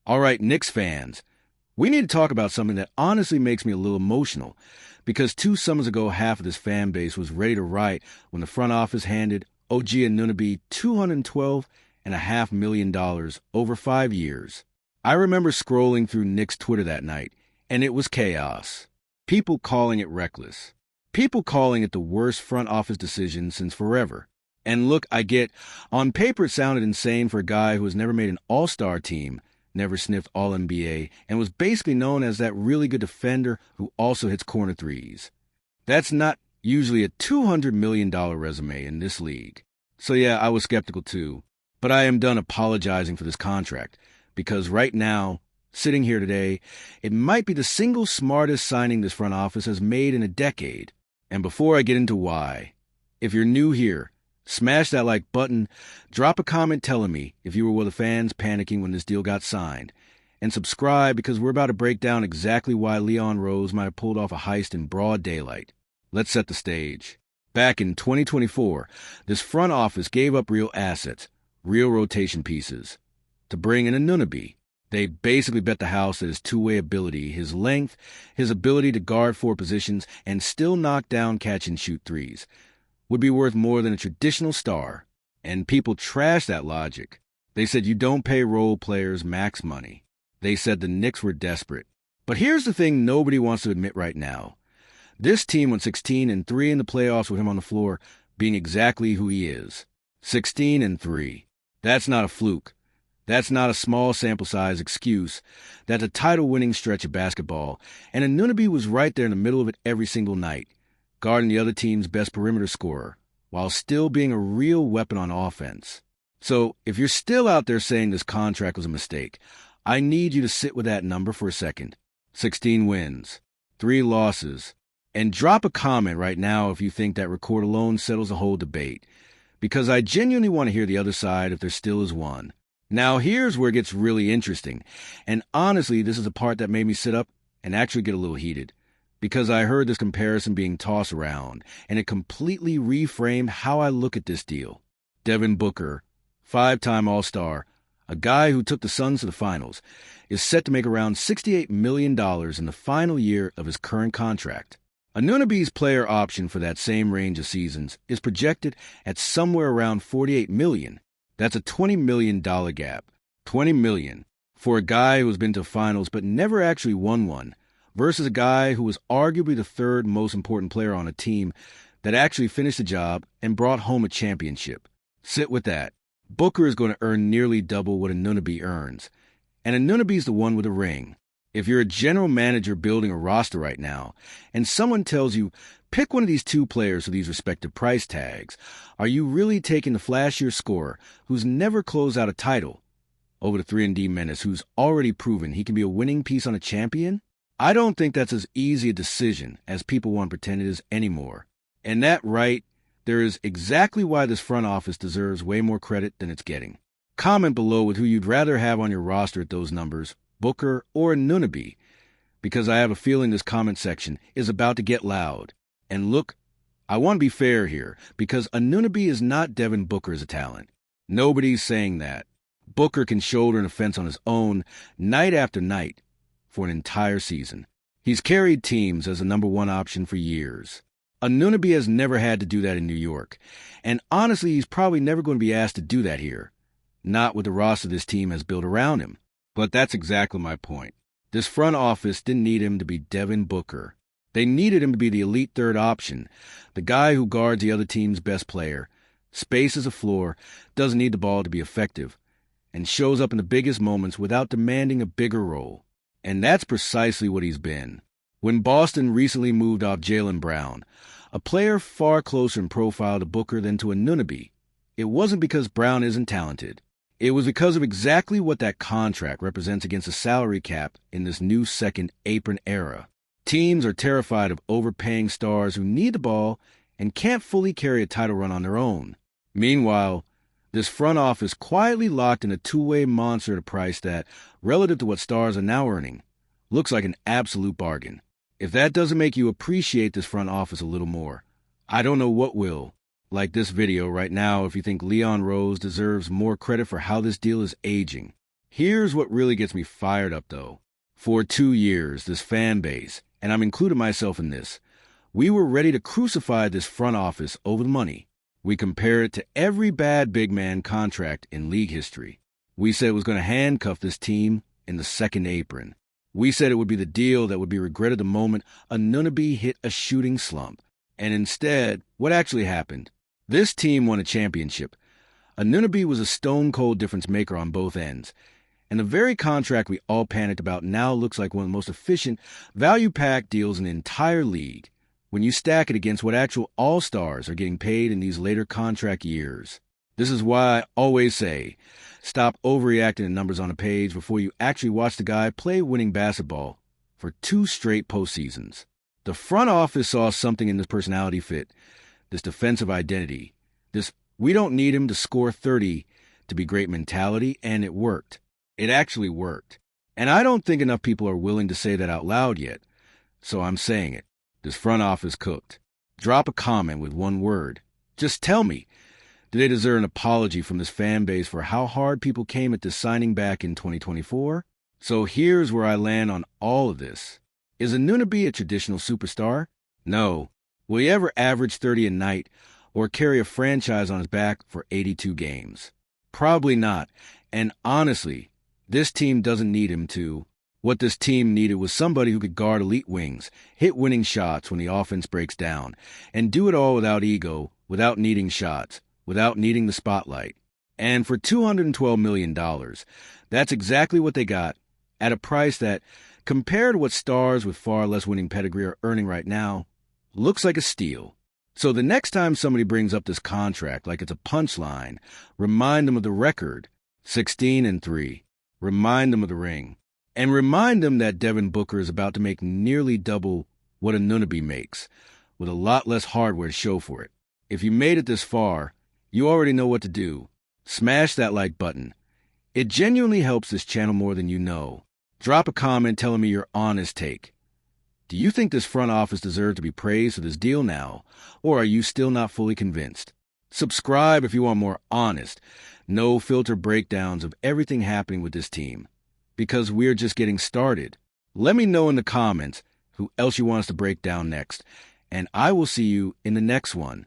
All right, Knicks fans, we need to talk about something that honestly makes me a little emotional, because 2 summers ago, half of this fan base was ready to riot when the front office handed OG Anunoby $212.5 million over 5 years. I remember scrolling through Knicks Twitter that night, and it was chaos. People calling it reckless. People calling it the worst front office decision since forever. And look, I get, on paper it sounded insane for a guy who has never made an all-star team, never sniffed All-NBA, and was basically known as that really good defender who also hits corner threes. That's not usually a $200 million resume in this league. So yeah, I was skeptical too. But I am done apologizing for this contract, because right now, sitting here today, it might be the single smartest signing this front office has made in a decade. And before I get into why, if you're new here, smash that like button, drop a comment telling me if you were one of the fans panicking when this deal got signed, and subscribe because we're about to break down exactly why Leon Rose might have pulled off a heist in broad daylight. Let's set the stage. Back in 2024, this front office gave up real assets, real rotation pieces, to bring in Anunoby. They basically bet the house that his two-way ability, his length, his ability to guard 4 positions and still knock down catch-and-shoot threes, would be worth more than a traditional star. And people trashed that logic. They said you don't pay role players max money. They said the Knicks were desperate. But here's the thing nobody wants to admit right now. This team went 16-3 in the playoffs with him on the floor, being exactly who he is. 16-3. That's not a fluke. That's not a small sample size excuse. That's a title-winning stretch of basketball, and Anunoby was right there in the middle of it every single night, guarding the other team's best perimeter scorer, while still being a real weapon on offense. So, if you're still out there saying this contract was a mistake, I need you to sit with that number for a second. 16 wins, 3 losses, and drop a comment right now if you think that record alone settles the whole debate, because I genuinely want to hear the other side if there still is one. Now, here's where it gets really interesting, and honestly, this is the part that made me sit up and actually get a little heated, because I heard this comparison being tossed around, and it completely reframed how I look at this deal. Devin Booker, 5-time All-Star, a guy who took the Suns to the finals, is set to make around $68 million in the final year of his current contract. Anunoby's player option for that same range of seasons is projected at somewhere around $48 million. That's a $20 million gap. $20 million for a guy who has been to finals but never actually won one, versus a guy who was arguably the 3rd most important player on a team that actually finished the job and brought home a championship. Sit with that. Booker is going to earn nearly double what Anunoby earns, and Anunoby's the one with a ring. If you're a general manager building a roster right now, and someone tells you, pick one of these 2 players with these respective price tags, are you really taking the flashier scorer who's never closed out a title over the 3-and-D menace who's already proven he can be a winning piece on a champion? I don't think that's as easy a decision as people want to pretend it is anymore. And that right, there is exactly why this front office deserves way more credit than it's getting. Comment below with who you'd rather have on your roster at those numbers, Booker or Anunoby, because I have a feeling this comment section is about to get loud. And look, I want to be fair here, because Anunoby is not Devin Booker as a talent. Nobody's saying that. Booker can shoulder an offense on his own night after night for an entire season. He's carried teams as a number 1 option for years. Anunoby has never had to do that in New York, and honestly, he's probably never going to be asked to do that here. Not with the roster this team has built around him. But that's exactly my point. This front office didn't need him to be Devin Booker. They needed him to be the elite 3rd option, the guy who guards the other team's best player, spaces a floor, doesn't need the ball to be effective, and shows up in the biggest moments without demanding a bigger role. And that's precisely what he's been. When Boston recently moved off Jaylen Brown, a player far closer in profile to Booker than to Anunoby, it wasn't because Brown isn't talented. It was because of exactly what that contract represents against the salary cap in this new second apron era. Teams are terrified of overpaying stars who need the ball and can't fully carry a title run on their own. Meanwhile, this front office quietly locked in a 2-way monster at a price that, relative to what stars are now earning, looks like an absolute bargain. If that doesn't make you appreciate this front office a little more, I don't know what will. Like this video right now if you think Leon Rose deserves more credit for how this deal is aging. Here's what really gets me fired up, though. For 2 years, this fan base, and I'm including myself in this, we were ready to crucify this front office over the money. We compared it to every bad big man contract in league history. We said it was going to handcuff this team in the second apron. We said it would be the deal that would be regretted the moment Anunoby hit a shooting slump. And instead, what actually happened? This team won a championship. Anunoby was a stone-cold difference maker on both ends. And the very contract we all panicked about now looks like one of the most efficient, value-packed deals in the entire league, when you stack it against what actual all-stars are getting paid in these later contract years. This is why I always say, stop overreacting to numbers on a page before you actually watch the guy play winning basketball for 2 straight postseasons. The front office saw something in this personality fit, this defensive identity, this we don't need him to score 30 to be great mentality, and it worked. It actually worked. And I don't think enough people are willing to say that out loud yet, so I'm saying it. This front office cooked. Drop a comment with one word. Just tell me, do they deserve an apology from this fan base for how hard people came at this signing back in 2024? So here's where I land on all of this. Is Anunoby a traditional superstar? No. Will he ever average 30 a night or carry a franchise on his back for 82 games? Probably not. And honestly, this team doesn't need him to. What this team needed was somebody who could guard elite wings, hit winning shots when the offense breaks down, and do it all without ego, without needing shots, without needing the spotlight. And for $212 million, that's exactly what they got, at a price that, compared to what stars with far less winning pedigree are earning right now, looks like a steal. So the next time somebody brings up this contract like it's a punchline, remind them of the record, 16-3. Remind them of the ring. And remind them that Devin Booker is about to make nearly double what Anunoby makes, with a lot less hardware to show for it. If you made it this far, you already know what to do. Smash that like button. It genuinely helps this channel more than you know. Drop a comment telling me your honest take. Do you think this front office deserves to be praised for this deal now, or are you still not fully convinced? Subscribe if you want more honest, no-filter breakdowns of everything happening with this team, because we're just getting started. Let me know in the comments who else you want us to break down next, and I will see you in the next one.